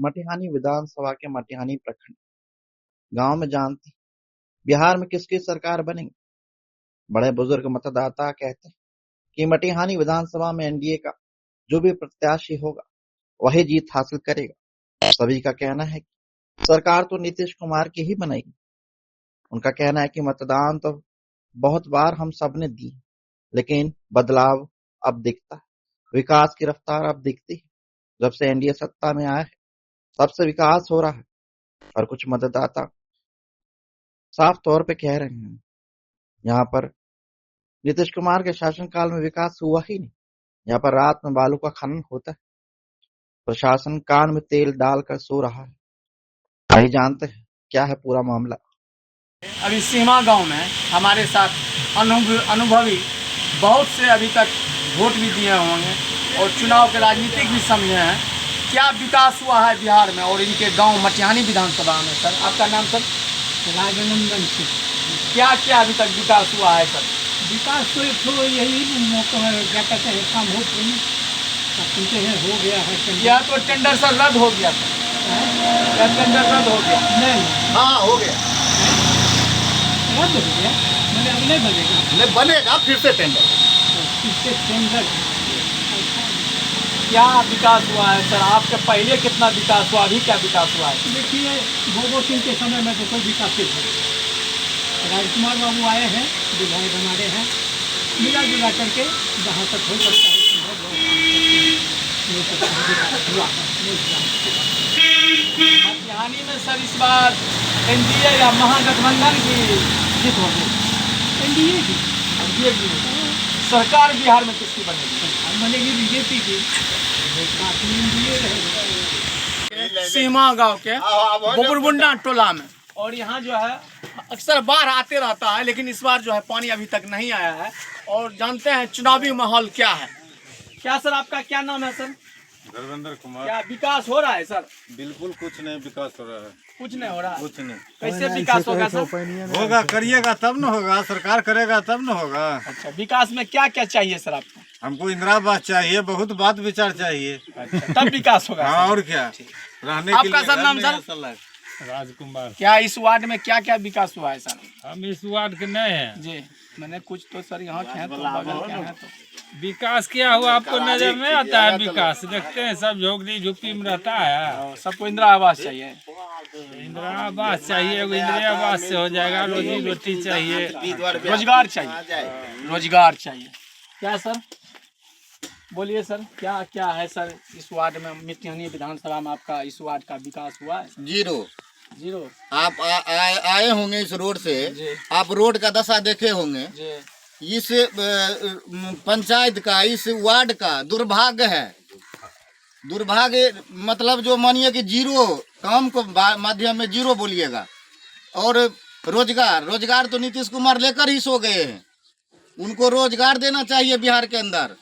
मटिहानी विधानसभा के मटिहानी प्रखंड गांव में जानते हैं, बिहार में किसकी सरकार बनेगी। बड़े बुजुर्ग मतदाता कहते हैं कि मटिहानी विधानसभा में एनडीए का जो भी प्रत्याशी होगा वही जीत हासिल करेगा। सभी का कहना है कि सरकार तो नीतीश कुमार की ही बनेगी। उनका कहना है कि मतदान तो बहुत बार हम सबने दी, लेकिन बदलाव अब दिखता है, विकास की रफ्तार अब दिखती है। जब से एनडीए सत्ता में आया है सबसे विकास हो रहा है। और कुछ मतदाता साफ तौर पे कह रहे हैं यहाँ पर नीतीश कुमार के शासनकाल में विकास हुआ ही नहीं। यहाँ पर रात में बालू का खनन होता है, प्रशासन कान में तेल डालकर सो रहा है। वही जानते हैं क्या है पूरा मामला। अभी सीमा गांव में हमारे साथ अनुभवी बहुत से अभी तक वोट भी दिए होंगे और चुनाव के राजनीतिक भी समझे हैं। क्या विकास हुआ है बिहार में और इनके गांव मटिहानी विधानसभा में? सर आपका नाम? सर राजनंदन सिंह। क्या क्या अभी तक विकास हुआ है सर? विकास तो एक तो यही मौका क्या कहते हैं, काम हो सुनते हैं हो गया है। यह तो टेंडर सर रद्द हो गया था। क्या टेंडर रद्द हो गया? नहीं, हाँ हो गया, रद्द हो गया। मैंने अब नहीं बनेगा, नहीं बनेगा फिर से टेंडर। इससे टेंडर क्या विकास हुआ है सर? आपके पहले कितना विकास हुआ, अभी क्या विकास हुआ है? देखिए, भोगो सिंह के समय में तो कोई विकास नहीं हुआ। राजकुमार बाबू आए हैं, विधायक हमारे हैं, मिला जुला करके जहाँ तक हो सकता है मटिहानी में सर इस बार एनडीए या महागठबंधन की जीत होगी? एनडीए की सरकार बिहार में किसकी बनेगी? बनेगी बीजेपी की। एनडीए रहेगा। सीमा गांव के बुबुरबुंडा टोला में, और यहाँ जो है अक्सर बाढ़ आते रहता है, लेकिन इस बार जो है पानी अभी तक नहीं आया है। और जानते हैं चुनावी माहौल क्या है। क्या सर आपका क्या नाम है सर? धर्मेंद्र कुमार। क्या विकास हो रहा है सर? बिल्कुल कुछ नहीं विकास हो रहा है, कुछ नहीं हो रहा है। कुछ नहीं। कैसे विकास होगा सर? होगा, करिएगा तब न होगा, सरकार करेगा तब न होगा। अच्छा, विकास में क्या क्या चाहिए सर आपको? हमको इंदिरा आवास चाहिए, बहुत बात विचार चाहिए। अच्छा, तब विकास होगा। हाँ और क्या, रहने के आपका लिए सर नाम घर सर? नहीं है। राजकुमार। क्या इस वार्ड में क्या क्या विकास हुआ है सर? हम इस वार्ड के नए हैं जी, मैंने कुछ तो सर यहाँ के हैं तो बगल के हैं तो विकास क्या हुआ आपको नजर नहीं आता है? विकास देखते हैं सब झोंकड़ी झुप्पी में रहता है। सबको इंदिरा आवास चाहिए। इंदिरा आवास चाहिए, वो इंदिरा आवास से हो जाएगा। रोजी रोटी चाहिए, रोजगार चाहिए, रोजगार चाहिए। क्या सर बोलिए सर, क्या क्या है सर इस वार्ड में? मटिहानी विधानसभा में आपका इस वार्ड का विकास हुआ है? जीरो। आप आए होंगे इस रोड से, आप रोड का दशा देखे होंगे। इस पंचायत का, इस वार्ड का दुर्भाग्य है। दुर्भाग्य मतलब जो मानिए कि जीरो काम को माध्यम में जीरो बोलिएगा। और रोजगार तो नीतीश कुमार लेकर ही सो गए हैं। उनको रोजगार देना चाहिए बिहार के अंदर,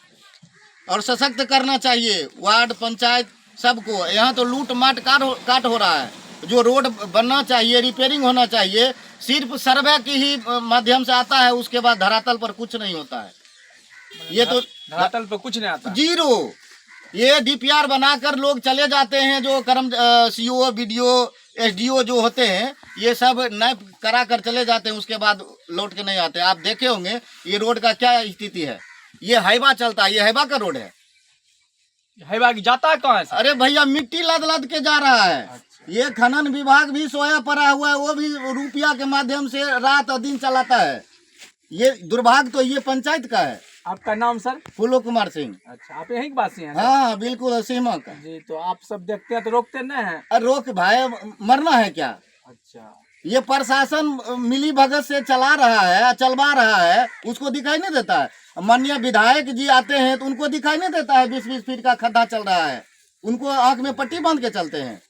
और सशक्त करना चाहिए वार्ड पंचायत सबको। यहाँ तो लूट माट काट हो रहा है। जो रोड बनना चाहिए, रिपेयरिंग होना चाहिए, सिर्फ सर्वे की ही माध्यम से आता है, उसके बाद धरातल पर कुछ नहीं होता है। ये तो धरातल पर कुछ नहीं आता, जीरो। ये डीपीआर बनाकर लोग चले जाते हैं, जो सीओ बीडीओ एसडीओ जो होते हैं, ये सब नैप करा कर चले जाते हैं, उसके बाद लौट के नहीं आते। आप देखे होंगे ये रोड का क्या स्थिति है। ये हाईवा चलता है, ये हाईवा का रोड है। हाईवा जाता है कहाँ है? अरे भैया मिट्टी लद के जा रहा है। ये खनन विभाग भी सोया पड़ा हुआ है, वो भी रुपया के माध्यम से रात और दिन चलाता है। ये दुर्भाग्य तो ये पंचायत का है। आपका नाम सर? फूलो कुमार सिंह। अच्छा, आप यहीं के वासी हैं? हाँ बिल्कुल, सीमा का जी। तो आप सब देखते हैं तो रोकते नहीं हैं? अरे रोक भाई, मरना है क्या? अच्छा, ये प्रशासन मिली भगत से चला रहा है, चलवा रहा है, उसको दिखाई नहीं देता है। माननीय विधायक जी आते हैं तो उनको दिखाई नहीं देता है 20-20 फीट का खड्डा चल रहा है। उनको आंख में पट्टी बांध के चलते हैं।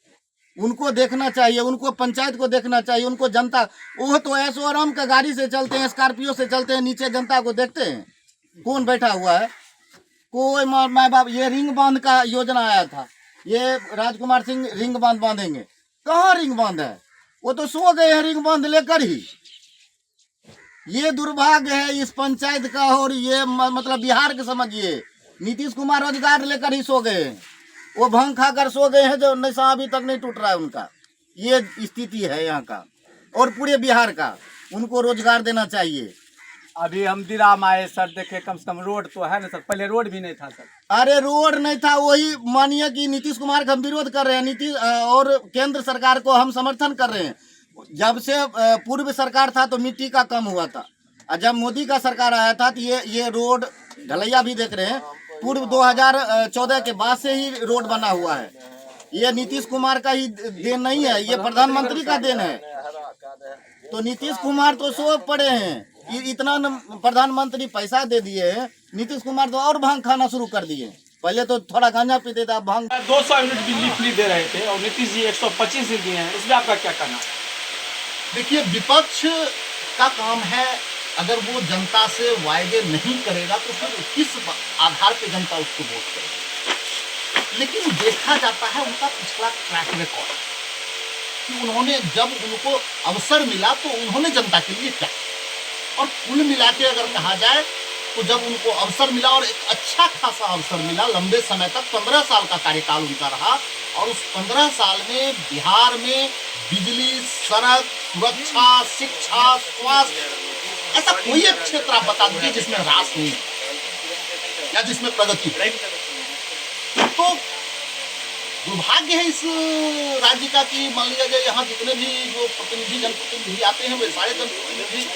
उनको देखना चाहिए, उनको पंचायत को देखना चाहिए, उनको जनता। वो तो ऐसो आराम का गाड़ी से चलते हैं, स्कॉर्पियो से चलते हैं, नीचे जनता को देखते हैं कौन बैठा हुआ है। कोई माँ बाप, ये रिंग बांध का योजना आया था, ये राजकुमार सिंह रिंग बांध बांधेंगे। कहाँ रिंग बांध है? वो तो सो गए हैं रिंग बांध लेकर ही। ये दुर्भाग्य है इस पंचायत का। और ये मतलब बिहार के समझिए, नीतीश कुमार रोजगार लेकर ही सो गए हैं। वो भांग खाकर सो गए हैं, जो नशा अभी तक नहीं टूट रहा है उनका। ये स्थिति है यहाँ का और पूरे बिहार का। उनको रोजगार देना चाहिए। अभी हम दिराम आए सर, देखे कम से कम रोड तो है ना सर, पहले रोड भी नहीं था सर। अरे रोड नहीं था, वही मानिए कि नीतीश कुमार का हम विरोध कर रहे हैं, नीतीश और केंद्र सरकार को हम समर्थन कर रहे हैं। जब से पूर्व सरकार था तो मिट्टी का कम हुआ था, और जब मोदी का सरकार आया था तो ये रोड ढलैया भी देख रहे हैं। पूर्व 2014 के बाद से ही रोड बना हुआ है। ये नीतीश कुमार का ही देन नहीं है, ये प्रधानमंत्री का देन है। तो नीतीश कुमार तो सो पड़े हैं, इतना प्रधानमंत्री पैसा दे दिए हैं। नीतीश कुमार तो और भांग खाना शुरू कर दिए। पहले तो थोड़ा गांजा पीते थे, भांग। 200 यूनिट बिजली फ्री दे रहे थे और नीतीश जी 125 ही दिए हैं, इसमें आपका क्या कहना है? देखिए, विपक्ष का काम है, अगर वो जनता से वायदे नहीं करेगा तो फिर किस आधार पे जनता उसको वोट करेगी। लेकिन देखा जाता है उनका पिछला ट्रैक रिकॉर्ड कि उन्होंने जब उनको अवसर मिला तो उन्होंने जनता के लिए क्या, और कुल मिला के अगर कहा जाए तो जब उनको अवसर मिला और एक अच्छा खासा अवसर मिला, लंबे समय तक 15 साल का कार्यकाल उनका रहा, और उस 15 साल में बिहार में बिजली, सड़क, सुरक्षा, शिक्षा, स्वास्थ्य, ऐसा कोई एक क्षेत्र आप बता दीजिए जिसमें ह्रास नहीं है या जिसमें प्रगति है। तो दुर्भाग्य है इस राज्य का कि मान लिया जाए यहाँ जितने भी जो प्रतिनिधि, जनप्रतिनिधि आते हैं, वे सारे जनप्रतिनिधि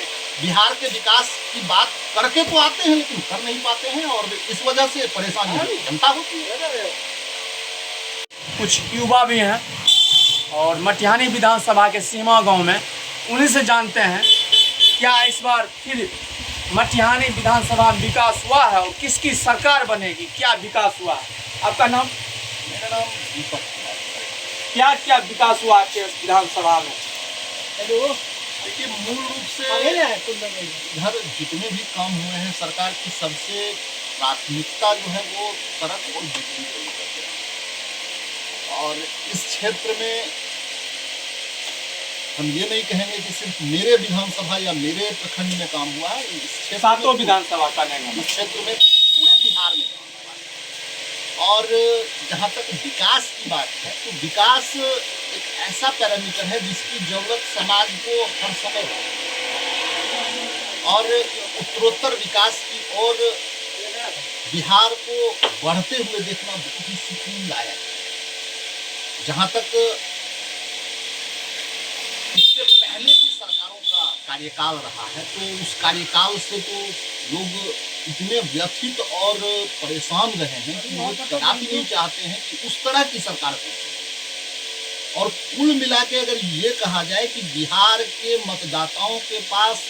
बिहार के विकास की बात करके तो आते हैं लेकिन कर नहीं पाते हैं, और इस वजह से परेशानी जनता होती है। कुछ युवा भी हैं और मटिहानी विधानसभा के सीमा गांव में, उन्हीं से जानते हैं क्या इस बार फिर मटिहानी विधानसभा में विकास हुआ है और किसकी सरकार बनेगी, क्या विकास हुआ है? आपका नाम? मेरा नाम दीपक। क्या क्या विकास हुआ आपके विधानसभा में? हेलो, देखिए, मूल रूप से इधर जितने भी काम हुए हैं, सरकार की सबसे प्राथमिकता जो है वो सड़क और बिजली को लेकर के। और इस क्षेत्र में हम ये नहीं कहेंगे कि सिर्फ मेरे विधानसभा या मेरे प्रखंड में काम हुआ है, इस क्षेत्र सातों विधानसभा का नहीं, इस क्षेत्र में पूरे बिहार में काम हुआ है। और जहाँ तक विकास की बात है तो विकास एक ऐसा पैरामीटर है जिसकी जरूरत समाज को हर समय है, और उत्तरोत्तर विकास की ओर बिहार को बढ़ते हुए देखना बहुत ही सुकून लायक है। जहाँ तक इससे पहले की सरकारों का कार्यकाल रहा है तो उस कार्यकाल से तो लोग इतने व्यथित और परेशान रहे हैं कि वो कदापि नहीं चाहते हैं कि उस तरह की सरकार हो। और कुल मिला के अगर ये कहा जाए कि बिहार के मतदाताओं के पास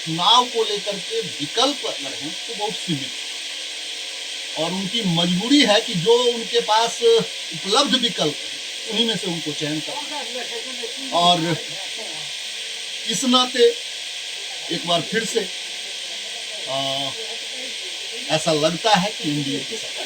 चुनाव को लेकर के विकल्प अगर हैं तो बहुत सीमित है, और उनकी मजबूरी है कि जो उनके पास उपलब्ध विकल्प है उन्हीं में से उनको चयन करना। और इस नाते एक बार फिर से ऐसा लगता है कि एनडीए की सरकार